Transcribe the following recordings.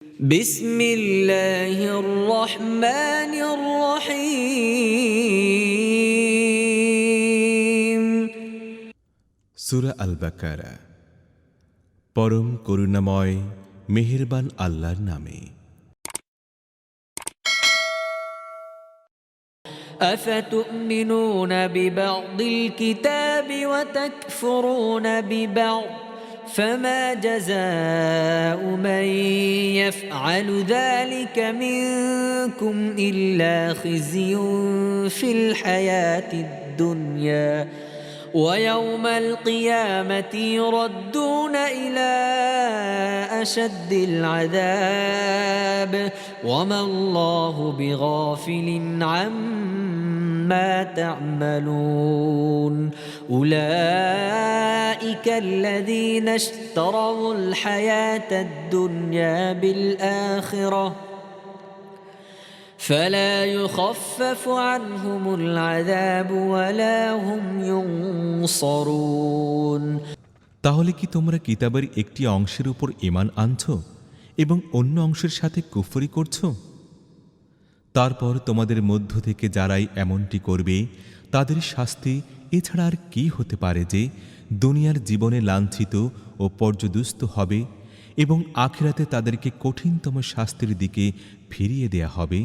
بسم الله الرحمن الرحيم সূরা আল বাকারা। পরম করুণাময় মেহেরবান আল্লাহর নামে। أفتؤمنون ببعض الكتاب وتكفرون ببعض فما جزاء من يفعل ذلك منكم إلا خزي في الحياة الدنيا ويوم القيامة يردون إلى أشد العذاب وما الله بغافل عما تعملون أولئك الذين اشتروا الحياة الدنيا بالآخرة فلا يخفف عنهم العذاب ولا هم ينصرون। তাহলে কি তোমরা কিতাবের একটি অংশের উপর ঈমান আনছো এবং অন্য অংশের সাথে কুফরি করছো? তারপর তোমাদের মধ্য থেকে যারাই এমনটি করবে তাদের শাস্তি এছাড়া আর কি হতে পারে যে দুনিয়ার জীবনে লাঞ্ছিত ও পর্যদুস্ত হবে এবং আখিরাতে তাদেরকে কঠিনতম শাস্তির দিকে ফিরিয়ে দেয়া হবে।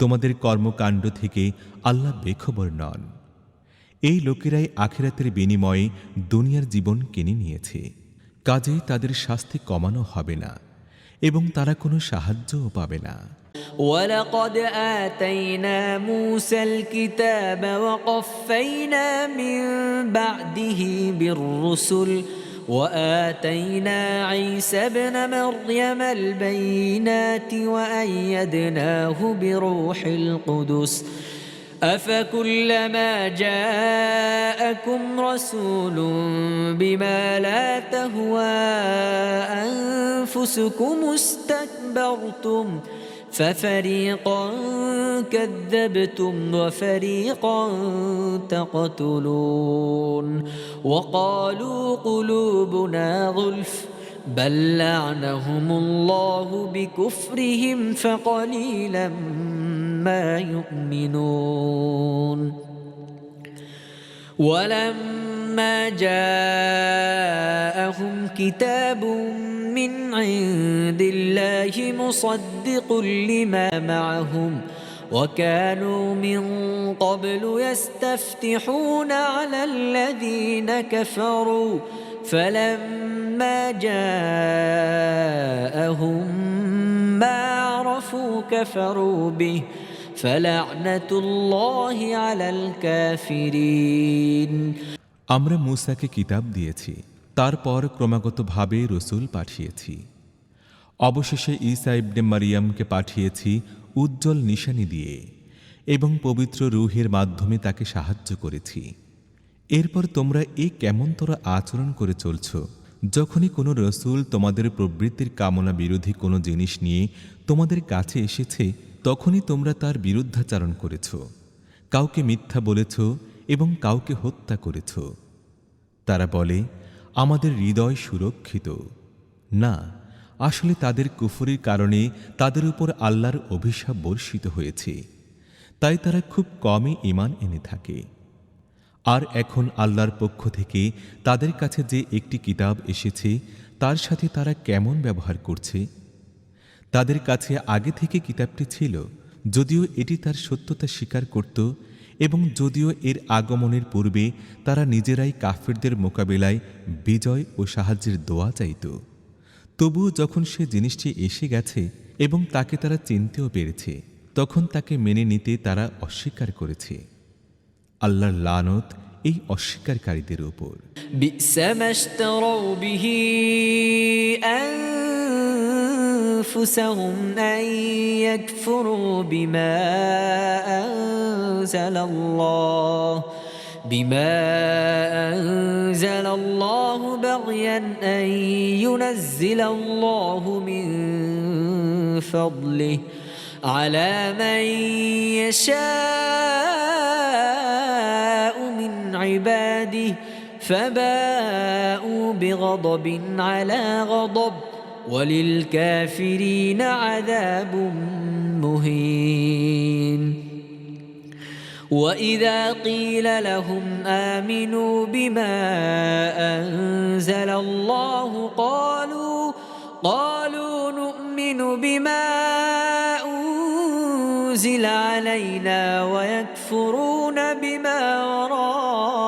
তোমাদের কর্মকাণ্ড থেকে আল্লাহ বেখবর নন। এই লোকেরাই আখিরাতের বিনিময়ে দুনিয়ার জীবন কিনে নিয়েছে, কাজেই তাদের শাস্তি কমানো হবে না এবং তারা কোনো সাহায্যও পাবে না। ولقد آتينا موسى الكتاب وقفينا من بعده بالرسل وآتينا عيسى ابن مريم البينات وأيدناه بروح القدس أفكلما جاءكم رسول بما لا تهوى أنفسكم استكبرتم ففريقا كذبتم وفريقا تقتلون وقالوا قلوبنا غلف بل لعنهم الله بكفرهم فقليلا ما يؤمنون ولما جاءهم كتاب من عند الله مصدق لما معهم وكانوا من قبل يستفتحون على الذين كفروا فلما جاءهم ما عرفوا كفروا به فلعنة الله على الكافرين। আমরা মূসাকে কিতাব দিয়েছি, তারপর ক্রমাগতভাবে রসুল পাঠিয়েছি। অবশেষে ঈসা ইবনে মারিয়ামকে পাঠিয়েছি উজ্জ্বল নিশানি দিয়ে এবং পবিত্র রূহের মাধ্যমে তাকে সাহায্য করেছি। এরপর তোমরা কেমন তোরা আচরণ করে চলছ যখনই কোনো রসুল তোমাদের প্রবৃত্তির কামনা বিরোধী কোনো জিনিস নিয়ে তোমাদের কাছে এসেছে তখনই তোমরা তার বিরুদ্ধাচারণ করেছ, কাউকে মিথ্যা বলেছ এবং কাউকে হত্যা করেছ। তারা বলে আমাদের হৃদয় সুরক্ষিত। না, আসলে তাদের কুফরির কারণে তাদের উপর আল্লাহর অভিশাপ বর্ষিত হয়েছে, তাই তারা খুব কমই ঈমান এনে থাকে। আর এখন আল্লাহর পক্ষ থেকে তাদের কাছে যে একটি কিতাব এসেছে তার সাথে তারা কেমন ব্যবহার করছে? তাদের কাছে আগে থেকে কিতাবটি ছিল, যদিও এটি তার সত্যতা স্বীকার করত এবং যদিও এর আগমনের পূর্বে তারা নিজেরাই কাফিরদের মোকাবেলায় বিজয় ও সাহায্যের দোয়া চাইত। তবুও যখন সে জিনিসটি এসে গেছে এবং তাকে তারা চিনতেও পেরেছে তখন তাকে মেনে নিতে তারা অস্বীকার করেছে। আল্লাহর লানত এই অস্বীকারীদের উপর। বি'সা মাশতারাউ বিহি আনফুসাহুম আন ইয়াকফুরু বিমা আনজালাল্লাহু বাগয়ান আন ইউনাজ্জিলাল্লাহু মিন ফাদলিহি আলা মান ইয়াশাউ মিন ইবাদিহি فباءوا بغضب على غضب وللكافرين عذاب مهين وإذا قيل لهم آمنوا بما أنزل الله قالوا نؤمن بما أنزل علينا ويكفرون بما وراءه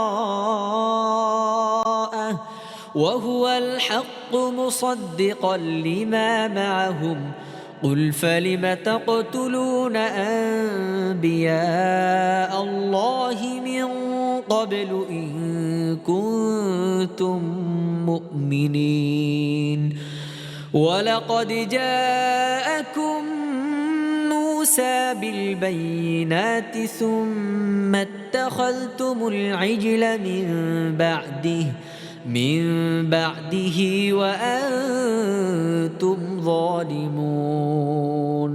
وهو الحق مصدقا لما معهم قل فلم تقتلون أنبياء الله من قبل إن كنتم مؤمنين ولقد جاءكم موسى بالبينات ثم اتخذتم العجل من بعده وأنتم ظالمون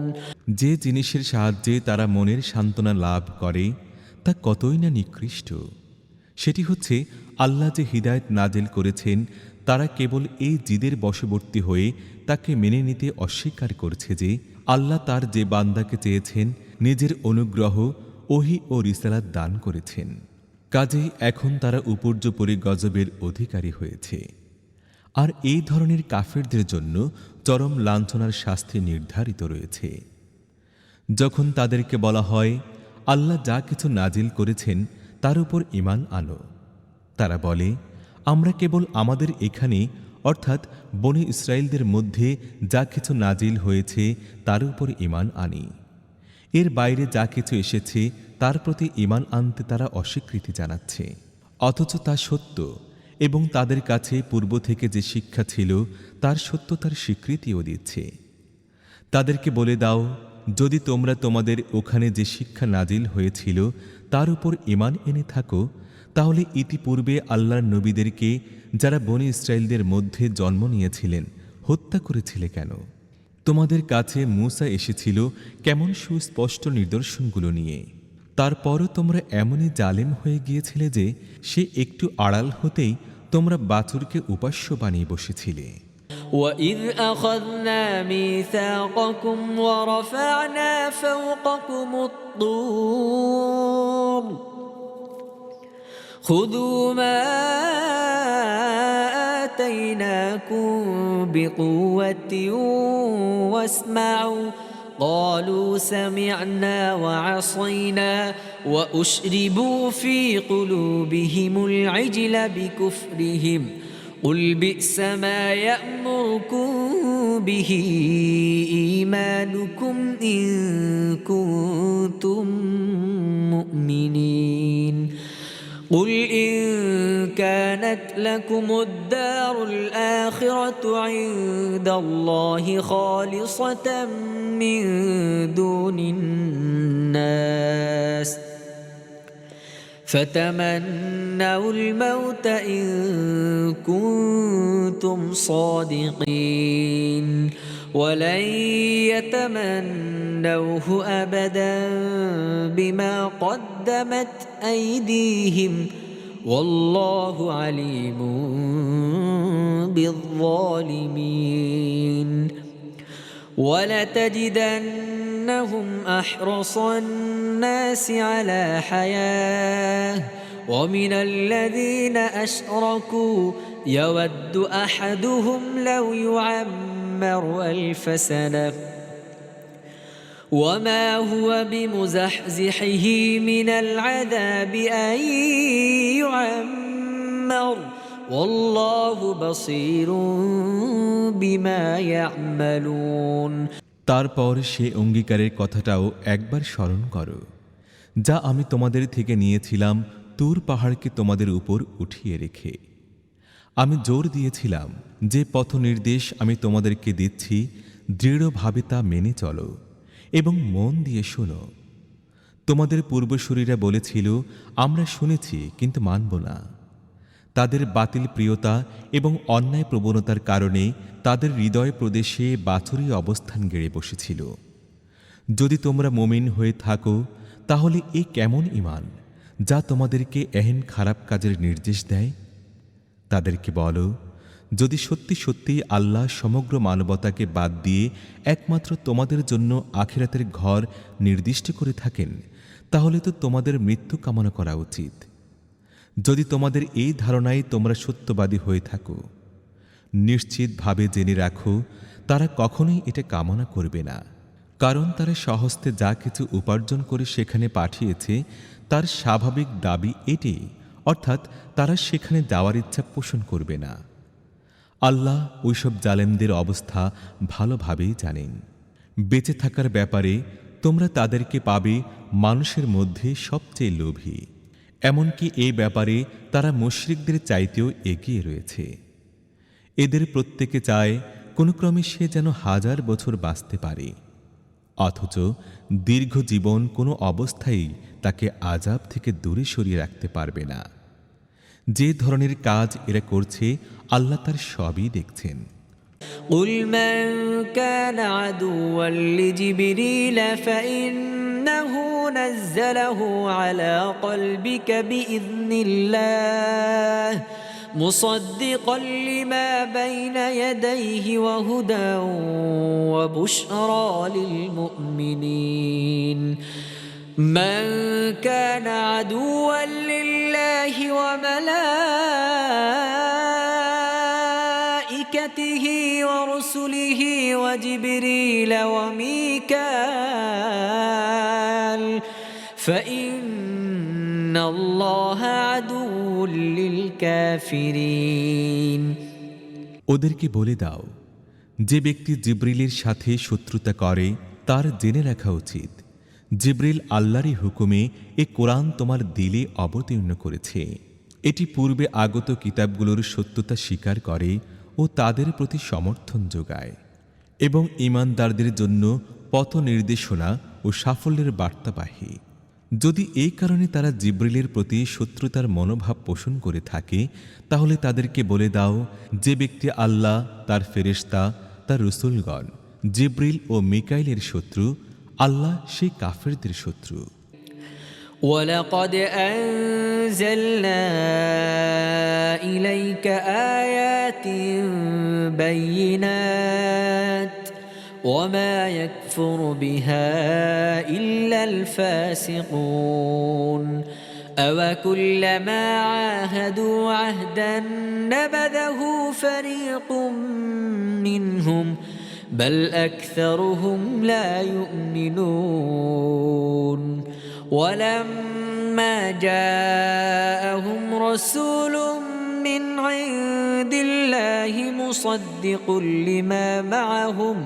যে জিনিসের সাহায্যে তারা মনের সান্ত্বনা লাভ করে তা কতই না নিকৃষ্ট। সেটি হচ্ছে আল্লাহ যে হিদায়েত নাজিল করেছেন, তারা কেবল এই জিদের বশবর্তী হয়ে তাকে মেনে নিতে অস্বীকার করছে যে আল্লাহ তার যে বান্দাকে চেয়েছেন নিজের অনুগ্রহ, ওহী ও রিসালাত দান করেছেন। কাজেই এখন তারা উপর্যুপরি গজবের অধিকারী হয়েছে। আর এই ধরনের কাফেরদের জন্য চরম লাঞ্ছনার শাস্তি নির্ধারিত রয়েছে। যখন তাদেরকে বলা হয় আল্লাহ যা কিছু নাজিল করেছেন তার উপর ঈমান আনো, তারা বলে আমরা কেবল আমাদের এখানে অর্থাৎ বনী ইসরায়েলদের মধ্যে যা কিছু নাজিল হয়েছে তার উপর ঈমান আনি। এর বাইরে যা কিছু এসেছে তার প্রতি ঈমান আনতে তারা অস্বীকৃতি জানাচ্ছে, অথচ তা সত্য এবং তাদের কাছে পূর্ব থেকে যে শিক্ষা ছিল তার সত্যতার স্বীকৃতিও দিচ্ছে। তাদেরকে বলে দাও, যদি তোমরা তোমাদের ওখানে যে শিক্ষা নাজিল হয়েছিল তার উপর ঈমান এনে থাকো, তাহলে ইতিপূর্বে আল্লাহর নবীদেরকে যারা বনী ইসরায়েলদের মধ্যে জন্ম নিয়েছিলেন হত্যা করেছিলে কেন? তোমাদের কাছে মূসা এসেছিল কেমন সুস্পষ্ট নিদর্শনগুলো নিয়ে, তারপরও তোমরা এমনই জালেম হয়ে গিয়েছিলে যে সে একটু আড়াল হতেই তোমরা বাছুরকে উপাস্য বানিয়ে বসেছিলে। وَإِذْ أَخَذْنَا مِيثَاقَكُمْ وَرَفَعْنَا فَوْقَكُمُ الطُّورَ خُذُوا مَا آتَيْنَاكُمْ بِقُوَّةٍ وَاسْمَعُوا قالوا سمعنا وعصينا وأشربوا في قلوبهم العجل بكفرهم قل بئس ما يأمركم به إيمانكم إن كنتم مؤمنين قل إن كانت لكم الدار الآخرة عند الله خالصة من دون الناس فتمنوا الموت إن كنتم صادقين ولن يتمنوه أبدا بما قدمت أيديهم والله عليم بالظالمين ولتجدنهم أحرص الناس على حياة ومن الذين أشركوا يود أحدهم لو يعمر 1000 سنة وما هو بمزحزحه من العذاب أن يعمر والله بصير بما يعملون তারপর সে অঙ্গীকারের কথাটাও একবার স্মরণ করো যা আমি তোমাদের থেকে নিয়েছিলাম তুর পাহাড়কে তোমাদের উপর উঠিয়ে রেখে। আমি জোর দিয়েছিলাম যে পথ নির্দেশ আমি তোমাদেরকে দিচ্ছি দৃঢ়ভাবে তা মেনে চলো এবং মন দিয়ে শোনো। তোমাদের পূর্বসূরীরা বলেছিল আমরা শুনেছি কিন্তু মানব না। তাদের বাতিল প্রিয়তা এবং অন্যায় প্রবণতার কারণে তাদের হৃদয় প্রদেশে বাছুরি অবস্থান গেড়ে বসেছিল। যদি তোমরা মুমিন হয়ে থাকো তাহলে এ কেমন ঈমান যা তোমাদেরকে এহেন খারাপ কাজের নির্দেশ দেয়? তাদেরকে বলো, যদি সত্যি সত্যি আল্লাহ সমগ্র মানবতাকে বাদ দিয়ে একমাত্র তোমাদের জন্য আখিরাতের ঘর নির্দিষ্ট করে থাকেন, তাহলে তো তোমাদের মৃত্যু কামনা করা উচিত। যদি তোমাদের এই ধারণায় তোমরা সত্যবাদী হয়ে থাকো, নিশ্চিতভাবে জেনে রাখো তারা কখনোই এটা কামনা করবে না, কারণ তারা স্বহস্তে যা কিছু উপার্জন করে সেখানে পাঠিয়েছে তার স্বাভাবিক দাবি এটাই, অর্থাৎ তারা সেখানে যাওয়ার ইচ্ছা পোষণ করবে না। আল্লাহ ওইসব জালেমদের অবস্থা ভালোভাবেই জানেন। বেঁচে থাকার ব্যাপারে তোমরা তাদেরকে পাবে মানুষের মধ্যে সবচেয়ে লোভী, এমনকি এই ব্যাপারে তারা মুশরিকদের চাইতেও এগিয়ে রয়েছে। এদের প্রত্যেকে চায় কোনো ক্রমে সে যেন 1000 বছর বাঁচতে পারে, অথচ দীর্ঘ জীবন কোনো অবস্থায় তাকে আযাব থেকে দূরে সরিয়ে রাখতে পারবে না। যে ধরনের কাজ এরা করছে আল্লাহ তার সবই দেখছেন। قل من كان عدوا لجبريل فإنه نزله على قلبك بإذن الله مصدقا لما بين يديه وهدى وبشرى للمؤمنين من كان عدوا لله وملائكته ورسله وجبريل وميكال فإن الله عدو للكافرين ওদেরকে বলে দাও, যে ব্যক্তি জিবরিলের সাথে শত্রুতা করে তার জেনে রাখা উচিত জিবরিল আল্লাহরই হুকুমে এ কোরআন তোমার দিলে অবতীর্ণ করেছে। এটি পূর্বে আগত কিতাবগুলোর সত্যতা স্বীকার করে ও তাদের প্রতি সমর্থন যোগায় এবং ঈমানদারদের জন্য পথ নির্দেশনা ও সাফল্যের বার্তাবাহী। যদি এই কারণে তারা জিবরিলের প্রতি শত্রুতার মনোভাব পোষণ করে থাকে, তাহলে তাদেরকে বলে দাও, যে ব্যক্তি আল্লাহ, তার ফেরেশতা, তার রসুলগণ, জিবরিল ও মিকাইলের শত্রু, আল্লাহ সেই কাফেরদের শত্রু। ولقد أنزلنا إليك آيات بينات وما يكفر بها إلا الفاسقون أوكلما عاهدوا عهدا نبذه فريق منهم بل أكثرهم لا يؤمنون ولما جاءهم رسول من عند الله مصدق لما معهم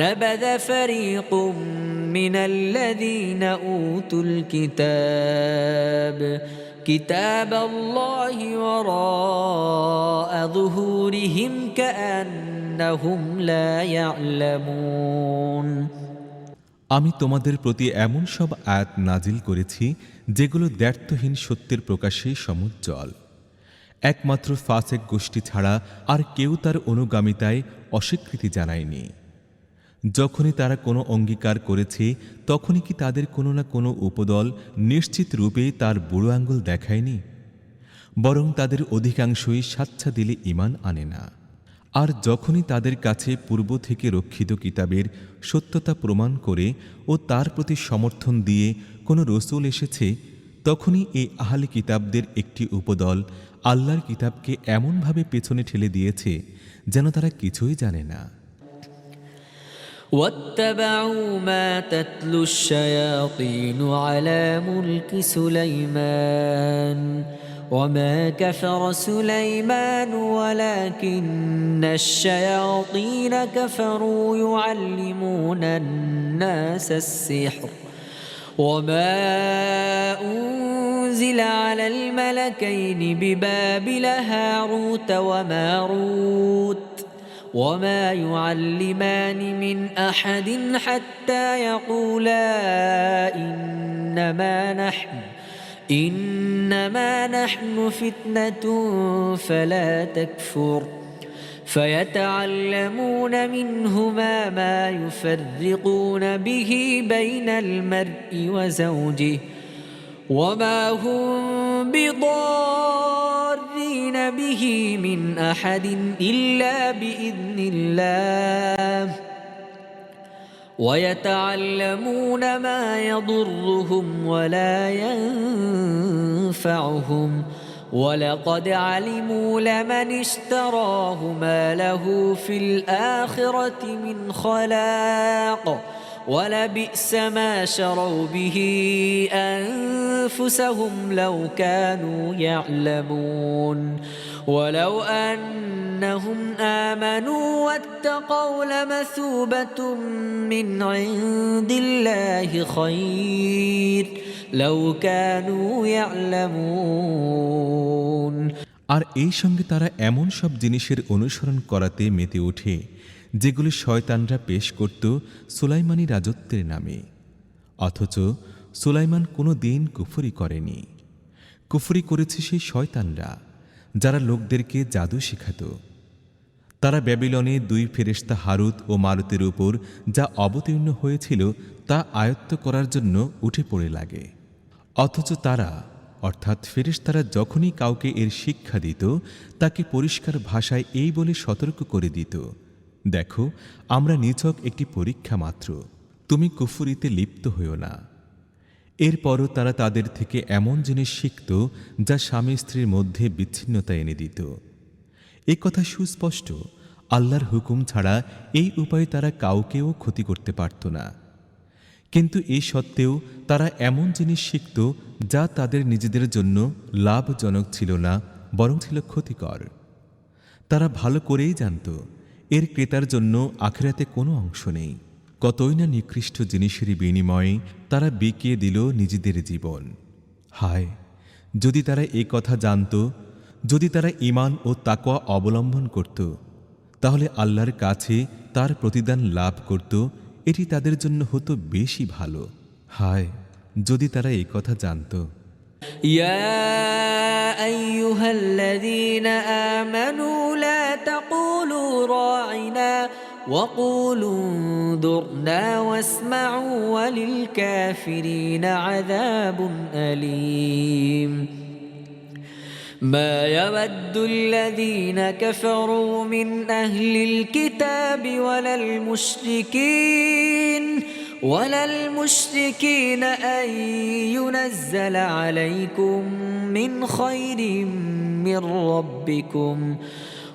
نبذ فريق من الذين أوتوا الكتاب كتاب الله وراء ظهورهم كأنهم لا يعلمون আমি তোমাদের প্রতি এমন সব আয়াত নাজিল করেছি যেগুলো দ্ব্যর্থহীন সত্যের প্রকাশে সমুজ্জ্বল। একমাত্র ফাসেক গোষ্ঠী ছাড়া আর কেউ তার অনুগামিতায় অস্বীকৃতি জানায়নি। যখনই তারা কোনো অঙ্গীকার করেছে তখনই কি তাদের কোনো না কোনো উপদল নিশ্চিত রূপে তার বুড়ো আঙ্গুল দেখায়নি? বরং তাদের অধিকাংশই স্বাচ্ছা দিলে ঈমান আনে না। আর যখনই তাদের কাছে পূর্ব থেকে রক্ষিত কিতাবের সত্যতা প্রমাণ করে ও তার প্রতি সমর্থন দিয়ে কোনো রসুল এসেছে, তখনই এই আহলে কিতাবদের একটি উপদল আল্লাহর কিতাবকে এমনভাবে পেছনে ঠেলে দিয়েছে যেন তারা কিছুই জানে না। واتبعوا ما تتلو الشياطين على ملك سليمان وما كفر سليمان ولكن الشياطين كفروا يعلمون الناس السحر وما أنزل على الملكين ببابل هاروت وماروت وما يعلمان من أحد حتى يقولا إنما نحن فتنة فلا تكفر فيتعلمون منهما ما يفرقون به بين المرء وزوجه وما هم بضارين يؤمن به من أحد إلا بإذن الله ويتعلمون ما يضرهم ولا ينفعهم ولقد علموا لمن اشتراه ما له في الآخرة من خلاق ولبئس ما شروا به أنفسهم لو كانوا يعلمون ولو أنهم آمنوا واتقوا لمثوبة من عند الله خير لو كانوا يعلمون। আর এই সঙ্গে তারা এমন সব জিনিসের অনুসরণ করাতে মেতে ওঠে যেগুলি শয়তানরা পেশ করত সুলাইমানি রাজত্বের নামে, অথচ সুলাইমান কোনো দিন কুফরি করেনি। কুফরি করেছে সেই শয়তানরা যারা লোকদেরকে জাদু শেখাত। তারা ব্যাবিলনে দুই ফেরেশতা হারুত ও মারুতের উপর যা অবতীর্ণ হয়েছিল তা আয়ত্ত করার জন্য উঠে পড়ে লাগে, অথচ তারা অর্থাৎ ফেরেশতারা যখনই কাউকে এর শিক্ষা দিত তাকে পরিষ্কার ভাষায় এই বলে সতর্ক করে দিত, দেখো আমরা নিছক একটি পরীক্ষা মাত্র, তুমি কুফরিতে লিপ্ত হইও না। এরপরও তারা তাদের থেকে এমন জিনিস শিখত যা স্বামী স্ত্রীর মধ্যে বিচ্ছিন্নতা এনে দিত। এ কথা সুস্পষ্ট, আল্লাহর হুকুম ছাড়া এই উপায়ে তারা কাউকেও ক্ষতি করতে পারত না। কিন্তু এই সত্ত্বেও তারা এমন জিনিস শিখত যা তাদের নিজেদের জন্য লাভজনক ছিল না, বরং ছিল ক্ষতিকর। তারা ভালো করেই জানত এর ক্রেতার জন্য আখিরাতে কোনো অংশ নেই। কতই না নিকৃষ্ট জিনিসের বিনিময়ে তারা বিকিয়ে দিল নিজেদের জীবন। হায়, যদি তারা এই কথা জানত, যদি তারা ঈমান ও তাকওয়া অবলম্বন করত, তাহলে আল্লাহর কাছে তার প্রতিদান লাভ করত, এটি তাদের জন্য হতো বেশি ভালো। হায়, যদি তারা এই কথা জানত। يا أيها الذين آمنوا لا تقولوا راعنا وقولوا انظرنا واسمعوا وللكافرين عذاب أليم ما يود الذين كفروا من أهل الكتاب ولا المشركين أن ينزل عليكم من خير من ربكم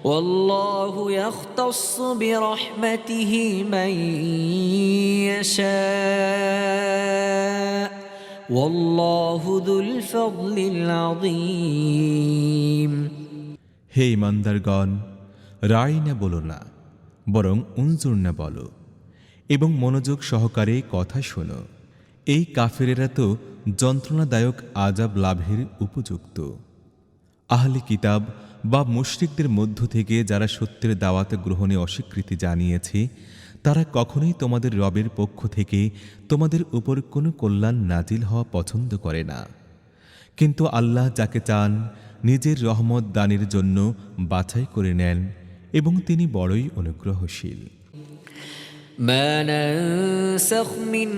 والله يختص برحمته من يشاء والله ذو الفضل العظيم। হে ইমানদারগণ, রাইনা বলো না, বরং উনজুরনা বলো এবং মনোযোগ সহকারে কথা শোনো। এই কাফেরেরা তো যন্ত্রণাদায়ক আযাব লাভের উপযুক্ত। আহলে কিতাব বা মুশরিকদের মধ্য থেকে যারা সত্যের দাওয়াত গ্রহণে অস্বীকৃতি জানিয়েছে, তারা কখনোই তোমাদের রবের পক্ষ থেকে তোমাদের উপর কোনো কল্যাণ নাজিল হওয়া পছন্দ করে না। কিন্তু আল্লাহ যাকে চান নিজের রহমত দানের জন্য বাছাই করে নেন এবং তিনি বড়ই অনুগ্রহশীল। ما ننسخ من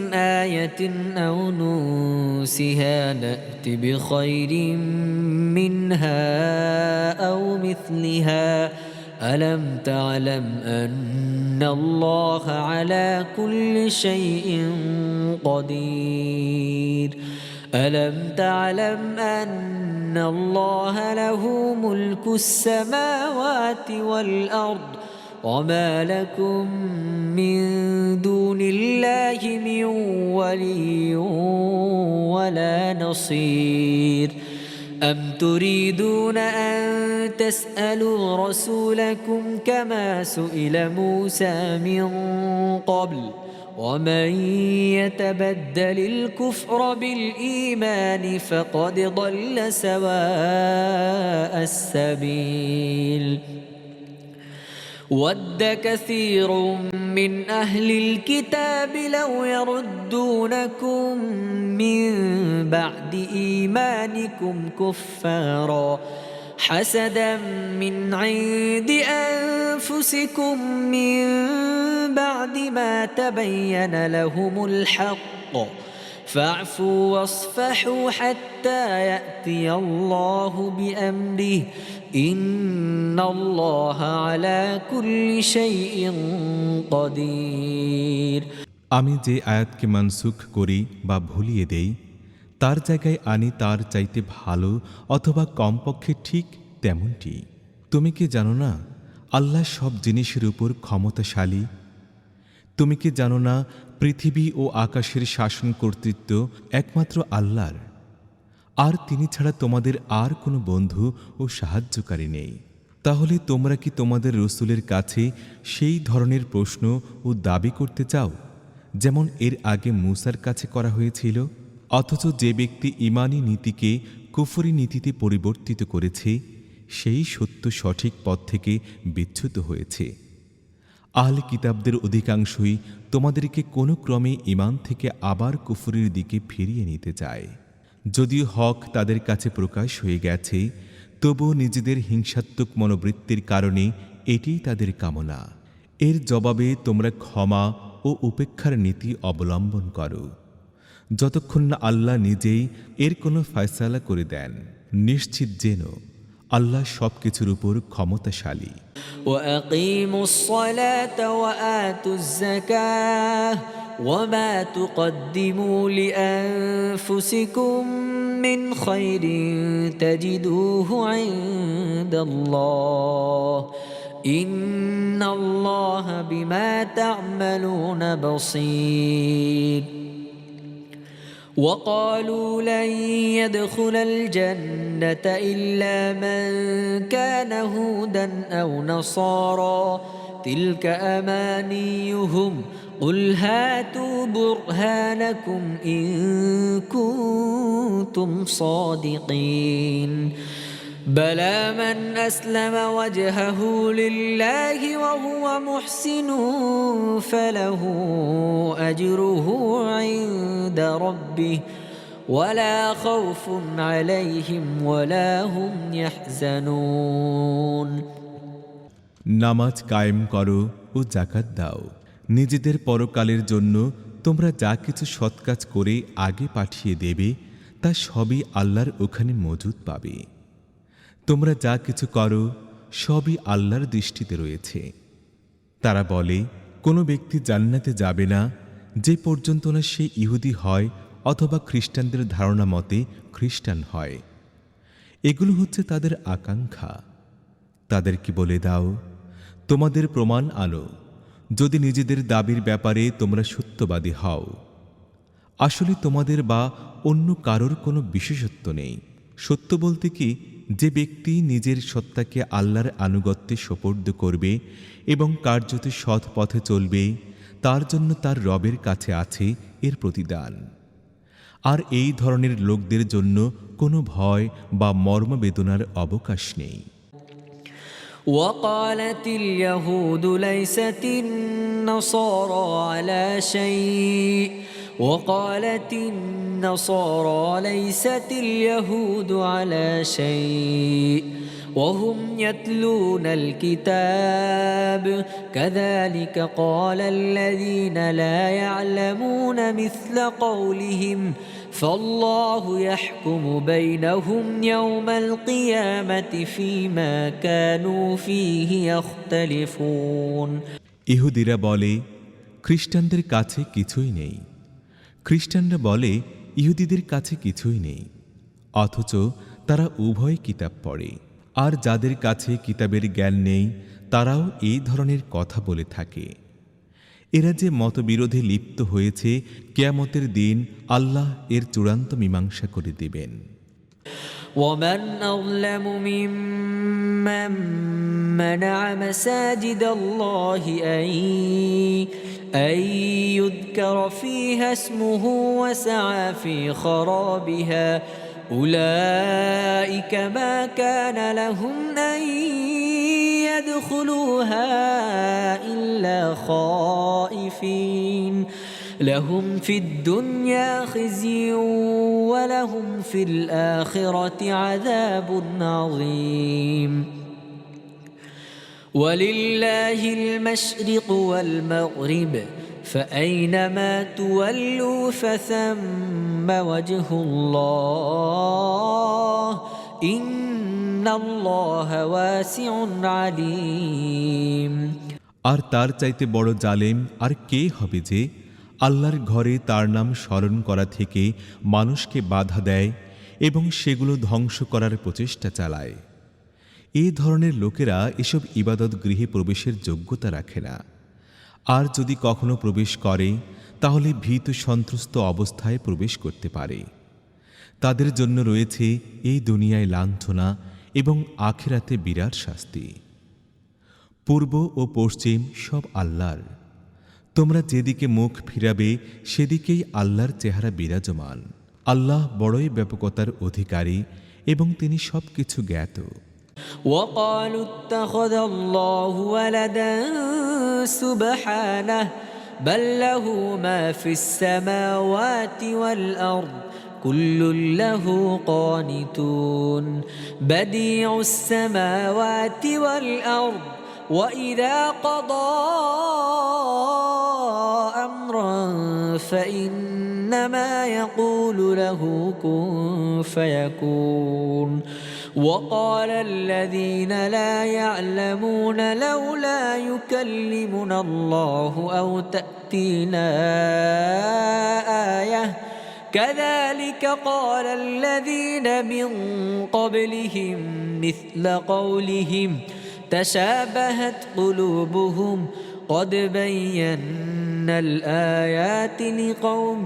آية أو ننسها نأت بخير منها أو مثلها ألم تعلم أن الله على كل شيء قدير ألم تعلم أن الله له ملك السماوات والأرض وما لكم من دون الله من ولي ولا نصير أم تريدون أن تسألوا رسولكم كما سئل موسى من قبل ومن يتبدل الكفر بالإيمان فقد ضل سواء السبيل ود كثير من أهل الكتاب لو يردونكم من بعد إيمانكم كفارا حسدا من عند أنفسكم من بعد ما تبين لهم الحق فاعفوا واصفحوا حتى يأتي الله بأمره إن الله على كل شيء قدير। আমি যে আয়াতকে মানসুখ করি বা ভুলিয়ে দেই তার জায়গায় আনি তার চাইতে ভালো অথবা কমপক্ষে ঠিক তেমনটি। তুমি কি জানো না আল্লাহ সব জিনিসের উপর ক্ষমতাশালী? তুমি কি জানো না পৃথিবী ও আকাশের শাসন কর্তৃত্ব একমাত্র আল্লাহর, আর তিনি ছাড়া তোমাদের আর কোনো বন্ধু ও সাহায্যকারী নেই? তাহলে তোমরা কি তোমাদের রসুলের কাছে সেই ধরনের প্রশ্ন ও দাবি করতে চাও যেমন এর আগে মূসার কাছে করা হয়েছিল? অথচ যে ব্যক্তি ঈমানী নীতিকে কুফরি নীতিতে পরিবর্তিত করেছে সেই সত্য সঠিক পথ থেকে বিচ্যুত হয়েছে। আহলে কিতাবদের অধিকাংশই তোমাদেরকে কোনো ক্রমে ঈমান থেকে আবার কুফরির দিকে ফিরিয়ে নিতে চায়। যদিও হক তাদের কাছে প্রকাশ হয়ে গেছে তবুও নিজেদের হিংসাত্মক মনোবৃত্তির কারণে এটিই তাদের কামনা। এর জবাবে তোমরা ক্ষমা ও উপেক্ষার নীতি অবলম্বন করো যতক্ষণ না আল্লাহ নিজেই এর কোনো ফয়সালা করে দেন। নিশ্চিত যেন আল্লাহ সব কিছুর উপর ক্ষমতাশালী। وأقيموا الصلاة وآتوا الزكاة وما تقدموا لأنفسكم من خير تجدوه عند الله إن الله بما تعملون بصير। وقالوا لن يدخل الجنة إلا من كان هودا أو نصارى تلك أمانيهم قل هاتوا برهانكم إن كنتم صادقين بلى من أسلم وجهه لله وهو محسن فله أجره عند ربه ولا خوف عليهم ولا هم يحزنون। নামাজ কায়েম করো ও যাকাত দাও। নিজেদের পরকালের জন্য তোমরা যা কিছু সৎ কাজ করে আগে পাঠিয়ে দেবে তা সবই আল্লাহর ওখানে মজুদ পাবে। তোমরা যা কিছু করো সবই আল্লাহর দৃষ্টিতে রয়েছে। তারা বলে কোনো ব্যক্তি জান্নাতে যাবে না যে পর্যন্ত না সে ইহুদি হয় অথবা খ্রিস্টানদের ধারণা মতে খ্রিস্টান হয়। এগুলো হচ্ছে তাদের আকাঙ্ক্ষা। তাদেরকে বলে দাও তোমাদের প্রমাণ আনো যদি নিজেদের দাবির ব্যাপারে তোমরা সত্যবাদী হও। আসলে তোমাদের বা অন্য কারোর কোনো বিশেষত্ব নেই। সত্য বলতে কি যে ব্যক্তি নিজের সত্তাকে আল্লাহর আনুগত্যে সোপর্দ করবে এবং কার্যত সৎ পথে চলবে তার জন্য তার রবের কাছে আছে এর প্রতিদান। আর এই ধরনের লোকদের জন্য কোনো ভয় বা মর্মবেদনার অবকাশ নেই। وقالت اليهود ليست النصارى على شيء وقالت النصارى ليست اليهود على شيء وهم يتلون الكتاب كذلك قال الذين لا يعلمون مثل قولهم فالله يحكم بينهم يوم القيامة فيما كانوا فيه يختلفون। ইহুদিরা বলে খ্রিস্টানদের কাছে কিছুই নেই, খ্রিস্টানরা বলে ইহুদিদের কাছে কিছুই নেই, অথচ তারা উভয় কিতাব পড়ে। আর যাদের কাছে কিতাবের জ্ঞান নেই তারাও এই ধরনের কথা বলে থাকে। এরা যে মতবিরোধে লিপ্ত হয়েছে কিয়ামতের দিন আল্লাহ এর চূড়ান্ত মীমাংসা করে দেবেন। ومن أظلم ممن منع مساجد الله أن يذكر فيها اسمه وسعى في خرابها أولئك ما كان لهم أن يدخلوها إلا خائفين لهم في الدنيا خزي ولهم في الآخرة عذاب عظيم ولله المشرق والمغرب فأينما تولوا فثم وجه الله إن الله واسع عليم। আর তার চাইতে বড় জালেম আর কে হবে যে আল্লাহর ঘরে তার নাম স্মরণ করা থেকে মানুষকে বাধা দেয় এবং সেগুলো ধ্বংস করার প্রচেষ্টা চালায়। এই ধরনের লোকেরা এসব ইবাদত গৃহে প্রবেশের যোগ্যতা রাখে না, আর যদি কখনো প্রবেশ করে তাহলে ভীত সন্ত্রস্ত অবস্থায় প্রবেশ করতে পারে। তাদের জন্য রয়েছে এই দুনিয়ায় লাঞ্ছনা এবং আখিরাতে বিরাট শাস্তি। পূর্ব ও পশ্চিম সব আল্লাহর, তোমরা যেদিকে মুখ ফিরাবে সেদিকেই আল্লাহর চেহারা বিরাজমান। আল্লাহ বড়ই ব্যাপকতার অধিকারী এবং তিনি সবকিছু জ্ঞাত। وقالوا اتخذ الله ولدا سبحانه بل له ما في السماوات والأرض كل له قانتون بديع السماوات والأرض وإذا قضى أمرا فإنما يقول له كن فيكون وقال الذين لا يعلمون لولا يكلمنا الله أو تأتينا آية كذلك قال الذين من قبلهم مثل قولهم تشابهت قلوبهم قد بينا الآيات لقوم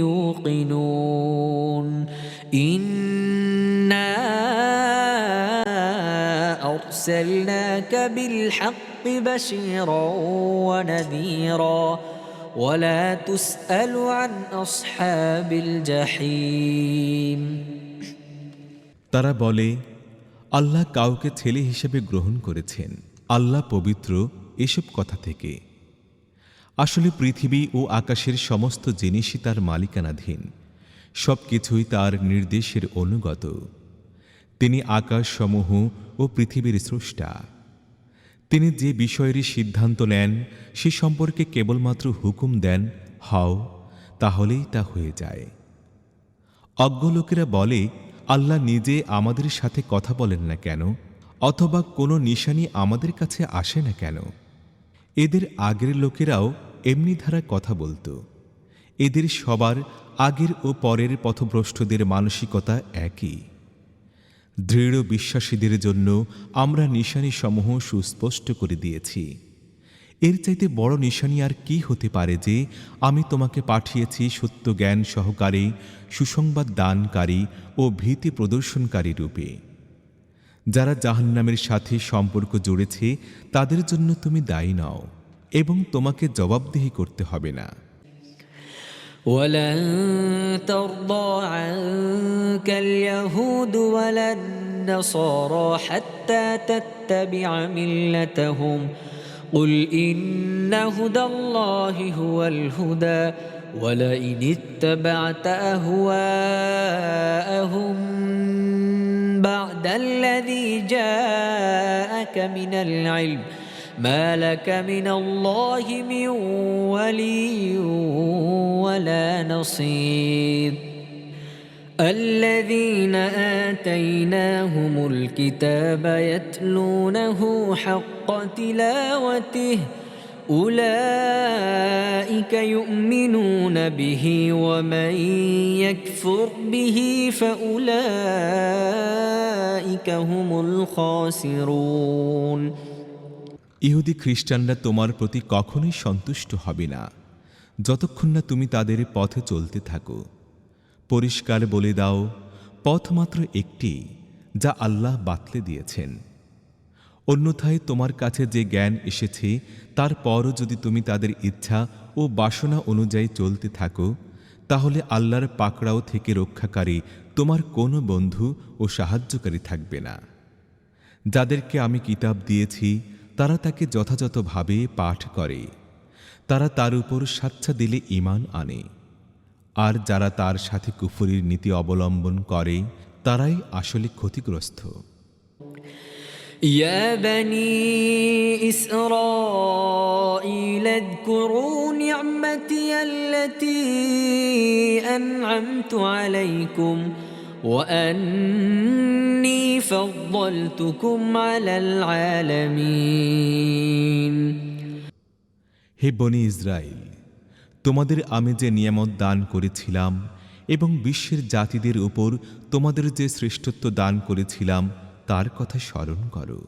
يوقنون إنا أرسلناك بالحق بشيرا ونذيرا ولا تسأل عن أصحاب الجحيم। তারা বলে আল্লাহ কাউকে ছেলে হিসেবে গ্রহণ করেছেন। আল্লাহ পবিত্র এসব কথা থেকে। আসলে পৃথিবী ও আকাশের সমস্ত জিনিসই তার মালিকানাধীন, সবকিছুই তার নির্দেশের অনুগত। তিনি আকাশসমূহ ও পৃথিবীর স্রষ্টা। তিনি যে বিষয়েরই সিদ্ধান্ত নেন সে সম্পর্কে কেবলমাত্র হুকুম দেন, হও, তাহলেই তা হয়ে যায়। অজ্ঞ লোকেরা বলে আল্লাহ নিজে আমাদের সাথে কথা বলেন না কেন, অথবা কোনো নিশানি আমাদের কাছে আসে না কেন। এদের আগের লোকেরাও এমনি ধারা কথা বলতো। এদের সবার আগের ও পরের পথভ্রষ্টদের মানসিকতা একই। দৃঢ় বিশ্বাসীদের জন্য আমরা নিশানিসমূহ সুস্পষ্ট করে দিয়েছি। এর চাইতে বড় নিশানি আর কি হতে পারে যে আমি তোমাকে পাঠিয়েছি সত্য জ্ঞান সহকারে, সুসংবাদ দানকারী ও ভীতি প্রদর্শনকারী রূপে। যারা জাহান্নামের সাথে সম্পর্ক জুড়েছে তাদের জন্য তুমি দায়ী নও এবং তোমাকে জবাবদিহি করতে হবে না। ولن ترضى عنك اليهود ولا النصارى حتى تتبع ملتهم قل إن هدى الله هو الهدى ولئن اتبعت أهواءهم بعد الذي جاءك من العلم ما لك من الله من ولي ولا نصير الذين آتيناهم الكتاب يتلونه حق تلاوته أولئك يؤمنون به ومن يكفر به فأولئك هم الخاسرون। ইহুদি খ্রিস্টানরা তোমার প্রতি কখনোই সন্তুষ্ট হবে না যতক্ষণ না তুমি তাদের পথে চলতে থাকো। পরিষ্কার বলে দাও, পথ মাত্র একটি, যা আল্লাহ বাতলে দিয়েছেন। অন্যথায় তোমার কাছে যে জ্ঞান এসেছে তারপরও যদি তুমি তাদের ইচ্ছা ও বাসনা অনুযায়ী চলতে থাকো, তাহলে আল্লাহর পাকড়াও থেকে রক্ষাকারী তোমার কোনো বন্ধু ও সাহায্যকারী থাকবে না। যাদেরকে আমি কিতাব দিয়েছি তারা তাকে যথাযথভাবে পাঠ করে, তারা তার উপর সাচ্চা দিলে ঈমান আনে। আর যারা তার সাথে কুফরির নীতি অবলম্বন করে তারাই আসলে ক্ষতিগ্রস্ত। يا بني إسرائيل اذكروا نعمتي التي أنعمت عليكم وأني فضلتكم على العالمين হে বনি ইসরায়েল, তোমাদের আমি যে নিয়ামত দান করেছিলাম এবং বিশ্বের জাতিদের উপর তোমাদের যে শ্রেষ্ঠত্ব দান করেছিলাম তার কথা স্মরণ করো।